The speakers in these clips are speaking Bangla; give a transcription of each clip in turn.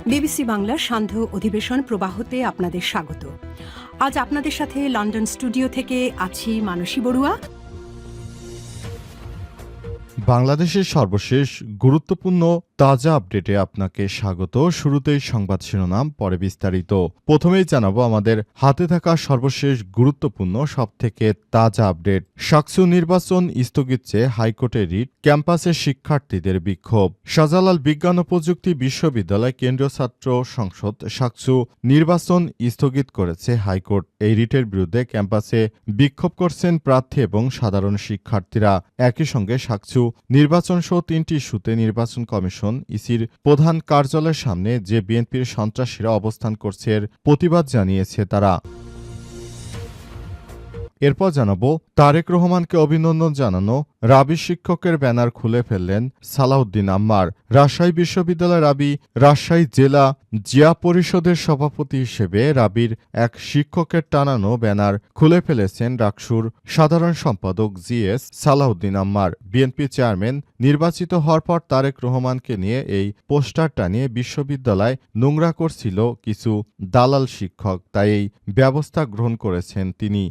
বিবিসি বাংলার সান্ধ্য অধিবেশন প্রবাহতে আপনাদের স্বাগত। আজ আপনাদের সাথে লন্ডন স্টুডিও থেকে আছি মানসী বড়ুয়া। বাংলাদেশের সর্বশেষ গুরুত্বপূর্ণ তাজা আপডেটে আপনাকে স্বাগত। শুরুতেই সংবাদ শিরোনাম, পরে বিস্তারিত। প্রথমেই জানাবো আমাদের হাতে থাকা সর্বশেষ গুরুত্বপূর্ণ সবথেকে তাজা আপডেট। সাকসু নির্বাচন স্থগিত চেয়ে হাইকোর্টে রিট, ক্যাম্পাসে শিক্ষার্থীদের বিক্ষোভ। শাহজালাল বিজ্ঞান ও প্রযুক্তি বিশ্ববিদ্যালয় কেন্দ্রীয় ছাত্র সংসদ সাকসু নির্বাচন স্থগিত করেছে হাইকোর্ট। এই রিটের বিরুদ্ধে ক্যাম্পাসে বিক্ষোভ করছেন প্রার্থী এবং সাধারণ শিক্ষার্থীরা। একই সঙ্গে সাকসু নির্বাচন সহ 3টি ইস্যুতে নির্বাচন কমিশন ইসির প্রধান কার্যালয়ের সামনে যে বিএনপির সন্ত্রাসীরা অবস্থান করছে এর প্রতিবাদ জানিয়েছে তারা। এরপর জানাবো তারেক রহমানকে অভিনন্দন জানানো রাবি শিক্ষকের ব্যানার খুলে ফেললেন সালাউদ্দিন আম্মার। রাজশাহী বিশ্ববিদ্যালয় রাজশাহী জেলা জিয়া পরিষদের সভাপতি হিসেবে রাবির এক শিক্ষকের টানানো ব্যানার খুলে ফেলেছেন ডাকসুর সাধারণ সম্পাদক জিএস সালাউদ্দিন আম্মার। বিএনপি চেয়ারম্যান নির্বাচিত হওয়ার পর তারেক রহমানকে নিয়ে এই পোস্টার টানিয়ে বিশ্ববিদ্যালয় নোংরা করছিল কিছু দালাল শিক্ষক, তাই এই ব্যবস্থা গ্রহণ করেছেন তিনি।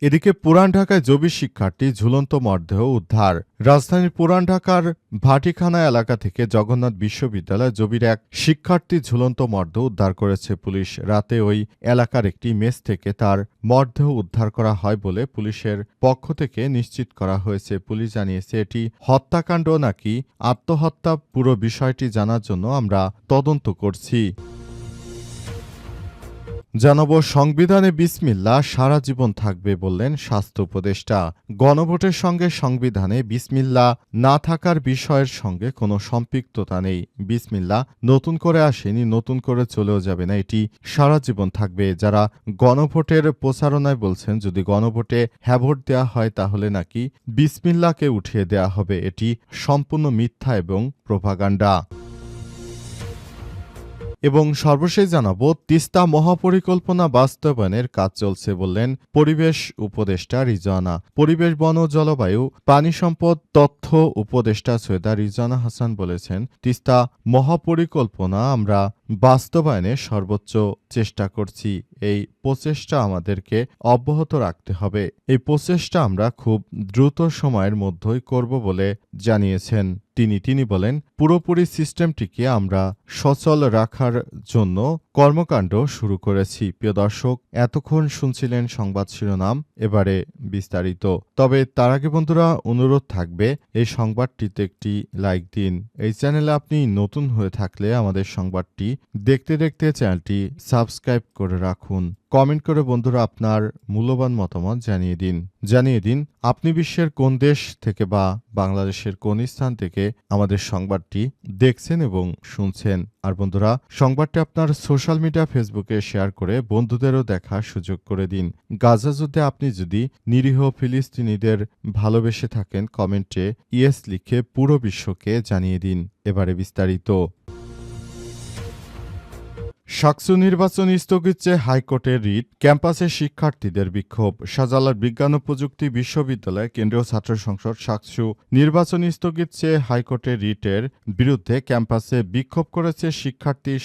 এদিকে পুরান ঢাকায় জবি শিক্ষার্থী ঝুলন্ত মরদেহ উদ্ধার। রাজধানীর পুরান ঢাকার ভাটিখানা এলাকা থেকে জগন্নাথ বিশ্ববিদ্যালয় জবির এক শিক্ষার্থী ঝুলন্ত মরদেহ উদ্ধার করেছে পুলিশ। রাতে ওই এলাকার একটি মেস থেকে তার মরদেহ উদ্ধার করা হয় বলে পুলিশের পক্ষ থেকে নিশ্চিত করা হয়েছে। পুলিশ জানিয়েছে এটি হত্যাকাণ্ড নাকি আত্মহত্যা পুরো বিষয়টি জানার জন্য আমরা তদন্ত করছি। জানাবো সংবিধানে বিসমিল্লাহ সারা জীবন থাকবে বললেন স্বাস্থ্য উপদেষ্টা। গণভোটের সঙ্গে সংবিধানে বিসমিল্লাহ না থাকার বিষয়ের সঙ্গে কোনো সম্পৃক্ততা নেই। বিসমিল্লাহ নতুন করে আসেনি, নতুন করে চলেও যাবে না, এটি সারা জীবন থাকবে। যারা গণভোটের প্রচারণায় বলছেন যদি গণভোটে হ্যাঁ ভোট দেওয়া হয় তাহলে নাকি বিসমিল্লাহকে উঠিয়ে দেওয়া হবে, এটি সম্পূর্ণ মিথ্যা এবং প্রোপাগান্ডা। এবং সর্বশেষ জানাবো তিস্তা মহাপরিকল্পনা বাস্তবায়নের কাজ চলছে বললেন পরিবেশ উপদেষ্টা রিজওয়ানা। পরিবেশ, বন ও জলবায়ু, পানি সম্পদ, তথ্য উপদেষ্টা সৈয়দা রিজওয়ানা হাসান বলেছেন, তিস্তা মহাপরিকল্পনা আমরা বাস্তবায়নে সর্বোচ্চ চেষ্টা করছি। এই প্রচেষ্টা আমাদেরকে অব্যাহত রাখতে হবে। এই প্রচেষ্টা আমরা খুব দ্রুত সময়ের মধ্যেই করব বলে জানিয়েছেন তিনি বলেন, পুরোপুরি সিস্টেমটিকে আমরা সচল রাখার জন্য কর্মকাণ্ড শুরু করেছি। প্রিয় দর্শক, এতক্ষণ শুনছিলেন সংবাদ শিরোনাম, এবারে বিস্তারিত। তবে তার আগে বন্ধুরা অনুরোধ থাকবে এই সংবাদটিতে একটি লাইক দিন। এই চ্যানেলে আপনি নতুন হয়ে থাকলে আমাদের সংবাদটি দেখতে দেখতে চ্যানেলটি সাবস্ক্রাইব করে রাখুন। কমেন্ট করে বন্ধুরা আপনার মূল্যবান মতামত জানিয়ে দিন আপনি বিশ্বের কোন দেশ থেকে বা বাংলাদেশের কোন স্থান থেকে আমাদের সংবাদটি দেখছেন এবং শুনছেন। আর বন্ধুরা সংবাদটি আপনার সোশ্যাল মিডিয়া ফেসবুকে শেয়ার করে বন্ধুদেরও দেখার সুযোগ করে দিন। গাজা যুদ্ধে আপনি যদি নিরীহ ফিলিস্তিনিদের ভালোবেসে থাকেন কমেন্টে ইয়েস লিখে পুরো বিশ্বকে জানিয়ে দিন। এবারে বিস্তারিত। সাকসু নির্বাচন স্থগিত চেয়ে হাইকোর্টের রিট, ক্যাম্পাসে শিক্ষার্থীদের বিক্ষোভ। শাহজালাল বিজ্ঞান ও প্রযুক্তি বিশ্ববিদ্যালয় কেন্দ্রীয় ছাত্র সংসদ সাকসু নির্বাচন স্থগিত চেয়ে হাইকোর্টের রিটের বিরুদ্ধে ক্যাম্পাসে বিক্ষোভ করেছে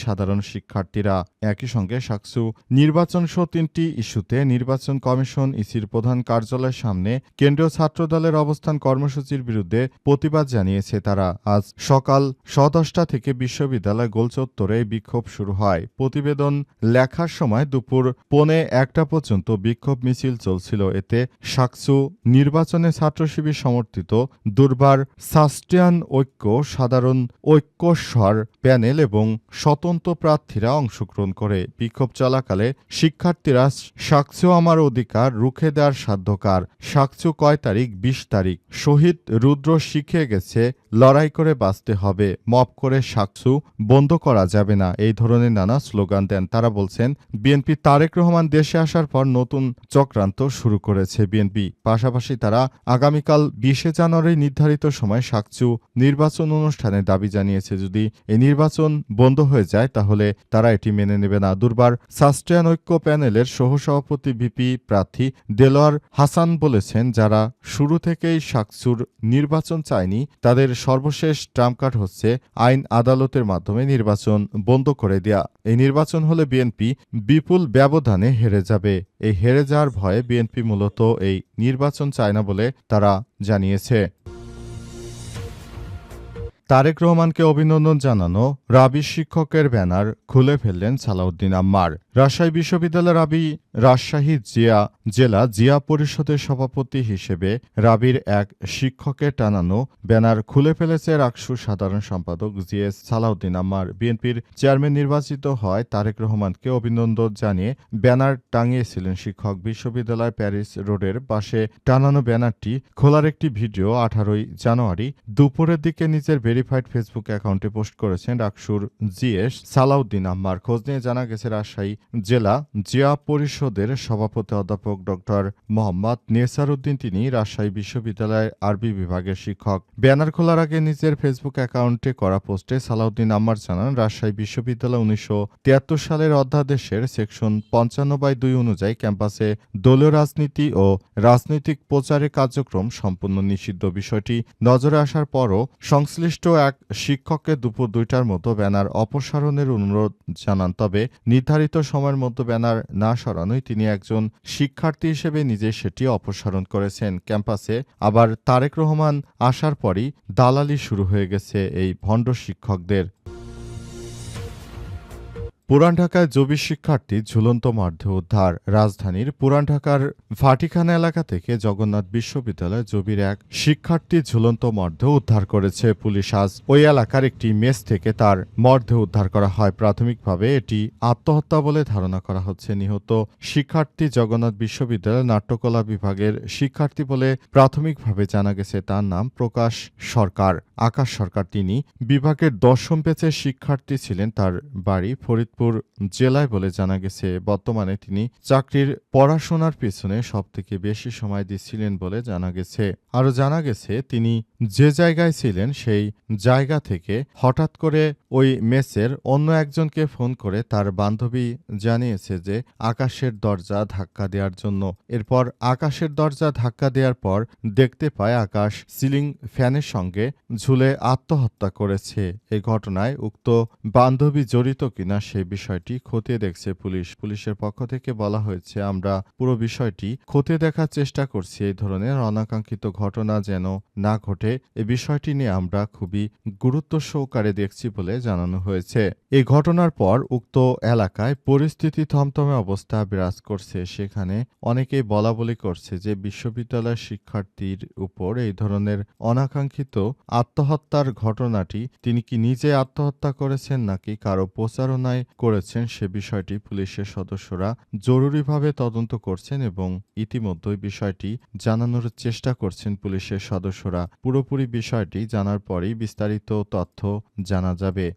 সাধারণ শিক্ষার্থীরা। একই সঙ্গে সাকসু নির্বাচন সহ 3টি ইস্যুতে নির্বাচন কমিশন ইসির প্রধান কার্যালয়ের সামনে কেন্দ্রীয় ছাত্রদলের অবস্থান কর্মসূচির বিরুদ্ধে প্রতিবাদ জানিয়েছে তারা। আজ সকাল 10:30 থেকে বিশ্ববিদ্যালয় গোলচত্বরে বিক্ষোভ শুরু হয়। প্রতিবেদন লেখার সময় দুপুর 1:45 পর্যন্ত বিক্ষোভ মিছিল চলছিল। এতে সাকসু নির্বাচনে ছাত্র শিবির সমর্থিত দুর্বার সাস্টিয়ান ঐক্য, সাধারণ ঐক্যস্বর প্যানেল এবং স্বতন্ত্র প্রার্থীরা অংশগ্রহণ করে। বিক্ষোভ চলাকালে শিক্ষার্থীরা সাকসু আমার অধিকার রুখে দেওয়ার সাধ্যকার, সাকসু কয় তারিখ 20 তারিখ, শহীদ রুদ্র শিখে গেছে লড়াই করে বাঁচতে হবে, মপ করে সাকসু বন্ধ করা যাবে না, এই ধরনের নানা স্লোগান দেন। তারা বলছেন, বিএনপি তারেক রহমান দেশে আসার পর নতুন চক্রান্ত শুরু করেছে বিএনপি। পাশাপাশি তারা আগামীকাল 20 জানুয়ারি নির্ধারিত সময় সাকচু নির্বাচন অনুষ্ঠানে দাবি জানিয়েছে, যদি এই নির্বাচন বন্ধ হয়ে যায় তাহলে তারা এটি মেনে নেবে না। দুর্বার সাস্টেন ঐক্য প্যানেলের সহসভাপতি ভিপি প্রার্থী দেলোয়ার হাসান বলেছেন, যারা শুরু থেকেই সাকচুর নির্বাচন চায়নি তাদের সর্বশেষ ট্রাম্প কার্ড হচ্ছে আইন আদালতের মাধ্যমে নির্বাচন বন্ধ করে দেয়া। এই নির্বাচন হলে বিএনপি বিপুল ব্যবধানে হেরে যাবে। এই হেরে যাওয়ার ভয়ে বিএনপি মূলত এই নির্বাচন চায় না বলে তারা জানিয়েছে। তারেক রহমানকে অভিনন্দন জানানো রাবি শিক্ষকের ব্যানার খুলে ফেললেন সালাউদ্দিন আম্মার। রাজশাহী বিশ্ববিদ্যালয়ের রাজশাহী জেলা জিয়া পরিষদের সভাপতি হিসেবে রাবির এক শিক্ষকের টানানো ব্যানার খুলে ফেলেছে রাকসু সাধারণ সম্পাদক জিএস সালাউদ্দিন আম্মার। বিএনপির চেয়ারম্যান নির্বাচিত হয় তারেক রহমানকে অভিনন্দন জানিয়ে ব্যানার টাঙিয়েছিলেন শিক্ষক। বিশ্ববিদ্যালয় প্যারিস রোডের পাশে টানানো ব্যানারটি খোলার একটি ভিডিও 18 জানুয়ারি দুপুরের দিকে নিজের ভেরিফাইড ফেসবুক অ্যাকাউন্টে পোস্ট করেছেন রাকসুর জিএস সালাউদ্দিন আম্মার। খোঁজ নিয়ে জানা গেছে, রাজশাহী জেলা জিয়া পরিষদের সভাপতি অধ্যাপক ডক্টর মোহাম্মদ নেসার উদ্দিন, তিনি রাজশাহী বিশ্ববিদ্যালয়ের আরবি বিভাগের শিক্ষক। ব্যানার খোলার আগে নিজের ফেসবুক অ্যাকাউন্টে করা পোস্টে সালাউদ্দিন আম্মার জানান, রাজশাহী বিশ্ববিদ্যালয় 1973 সালের অধ্যাদেশের সেকশন 55/2 অনুযায়ী ক্যাম্পাসে দলীয় রাজনীতি ও রাজনৈতিক প্রচারের কার্যক্রম সম্পূর্ণ নিষিদ্ধ। বিষয়টি নজরে আসার পরও সংশ্লিষ্ট এক শিক্ষককে দুপুর 2টার মতো ব্যানার অপসারণের অনুরোধ জানান। তবে নির্ধারিত সময়ের মধ্যে ব্যানার না সরানোয় তিনি একজন শিক্ষার্থী হিসেবে নিজে সেটি অপসারণ করেছেন। ক্যাম্পাসে আবার তারেক রহমান আসার পরই দালালি শুরু হয়ে গেছে এই ভণ্ড শিক্ষকদের। পুরান ঢাকায় জবি শিক্ষার্থী ঝুলন্ত মর্ধে উদ্ধার। রাজধানীর পুরান ঢাকার ভাটিখানা এলাকা থেকে জগন্নাথ বিশ্ববিদ্যালয় জবির এক শিক্ষার্থী ঝুলন্ত মর্ধে উদ্ধার করেছে পুলিশ। আজ ওই এলাকার একটি মেস থেকে তার মর্ধে উদ্ধার করা হয়। প্রাথমিকভাবে এটি আত্মহত্যা বলে ধারণা করা হচ্ছে। নিহত শিক্ষার্থী জগন্নাথ বিশ্ববিদ্যালয়ের নাট্যকলা বিভাগের শিক্ষার্থী বলে প্রাথমিকভাবে জানা গেছে। তার নাম প্রকাশ সরকার, আকাশ সরকার। তিনি বিভাগের 10ম ব্যাচের শিক্ষার্থী ছিলেন। তার বাড়ি ফরিদপুর জেলায় বলে জানা গেছে। বর্তমানে তিনি চাকরির পড়াশোনার পেছনে সবথেকে বেশি সময় দিচ্ছিলেন বলে জানা গেছে। আরও জানা গেছে, তিনি যে জায়গায় ছিলেন সেই জায়গা থেকে হঠাৎ করে ওই মেসের অন্য একজনকে ফোন করে তার বান্ধবী জানিয়েছে যে আকাশের দরজা ধাক্কা দেওয়ার জন্য। এরপর আকাশের দরজা ধাক্কা দেওয়ার পর দেখতে পায় আকাশ সিলিং ফ্যানের সঙ্গে ঝুলে আত্মহত্যা করেছে। এই ঘটনায় উক্ত বান্ধবী জড়িত কিনা সেই বিষয়টি খতিয়ে দেখছে পুলিশ। পুলিশের পক্ষ থেকে বলা হয়েছে, আমরা পুরো বিষয়টি খতিয়ে দেখার চেষ্টা করছি। এই ধরনের অনাকাঙ্ক্ষিত ঘটনা যেন না ঘটে, এ বিষয়টি নিয়ে আমরা খুবই গুরুত্ব সহকারে দেখছি বলে জানানো হয়েছে। এই ঘটনার পর উক্ত এলাকায় পরিস্থিতি থমথমে অবস্থা বিরাজ করছে। সেখানে অনেকেই বলাবলি করছে যে বিশ্ববিদ্যালয়ের শিক্ষার্থীর উপর এই ধরনের অনাকাঙ্ক্ষিত আত্মহত্যার ঘটনাটি তিনি কি নিজে আত্মহত্যা করেছেন নাকি কারো প্রচারণায় করেছেন, সে বিষয়টি পুলিশের সদস্যরা জরুরিভাবে তদন্ত করছেন এবং ইতিমধ্যেই বিষয়টি জানানোর চেষ্টা করছেন পুলিশের সদস্যরা। পুরোপুরি বিষয়টি জানার পরেই বিস্তারিত তথ্য জানা যাবে।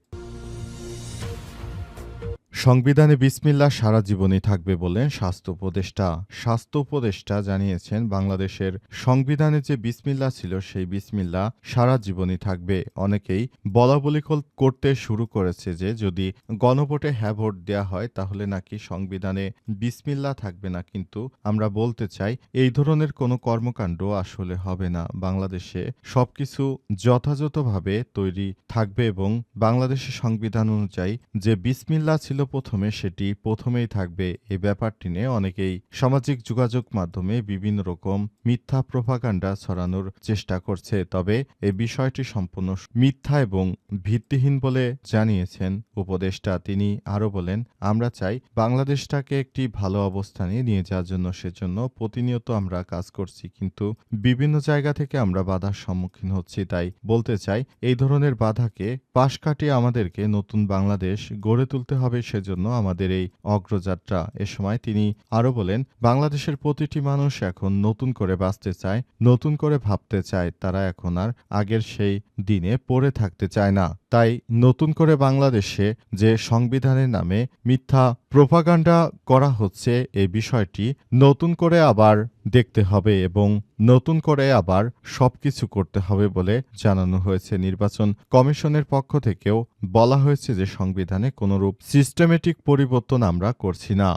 সংবিধানে বিসমিল্লাহ সারা জীবনই থাকবে বলেন স্বাস্থ্য উপদেষ্টা। স্বাস্থ্য উপদেষ্টা জানিয়েছেন, বাংলাদেশের সংবিধানে যে বিসমিল্লাহ ছিল সেই বিসমিল্লাহ সারা জীবনই থাকবে। অনেকেই বলাবলি করতে শুরু করেছে যে যদি গণভোটে হ্যাঁ ভোট দেওয়া হয় তাহলে নাকি সংবিধানে বিসমিল্লাহ থাকবে না। কিন্তু আমরা বলতে চাই, এই ধরনের কোনো কর্মকাণ্ড আসলে হবে না। বাংলাদেশে সবকিছু যথাযথভাবে তৈরি থাকবে এবং বাংলাদেশের সংবিধান অনুযায়ী যে বিসমিল্লাহ ছিল প্রথমে, সেটি প্রথমেই থাকবে। এই ব্যাপারটি নিয়ে অনেকেই সামাজিক যোগাযোগ মাধ্যমে বিভিন্ন রকম মিথ্যা প্রোপাগান্ডা ছড়ানোর চেষ্টা করছে। তবে এই বিষয়টি সম্পূর্ণ মিথ্যা এবং ভিত্তিহীন বলে জানিয়েছেন উপদেষ্টা। তিনি আরও বলেন, আমরা চাই বাংলাদেশটাকে একটি ভালো অবস্থানে নিয়ে যাওয়ার জন্য। সেজন্য প্রতিনিয়ত আমরা কাজ করছি, কিন্তু বিভিন্ন জায়গা থেকে আমরা বাধার সম্মুখীন হচ্ছি। তাই বলতে চাই, এই ধরনের বাধাকে পাশ কাটিয়ে আমাদেরকে নতুন বাংলাদেশ গড়ে তুলতে হবে। দেশের জন্য আমাদের এই অগ্রযাত্রা। এ সময় তিনি আরও বলেন, বাংলাদেশের প্রতিটি মানুষ এখন নতুন করে বাঁচতে চায়, নতুন করে ভাবতে চায়। তারা এখন আর আগের সেই দিনে পড়ে থাকতে চায় না। তাই নতুন করে বাংলাদেশে যে সংবিধানের নামে মিথ্যা প্রোপাগান্ডা করা হচ্ছে, এই বিষয়টি নতুন করে আবার দেখতে হবে এবং নতুন করে আবার সবকিছু করতে হবে বলে জানানো হয়েছে। নির্বাচন কমিশনের পক্ষ থেকেও বলা হয়েছে যে সংবিধানে কোনরূপ সিস্টেমেটিক পরিবর্তন আমরা করছি না।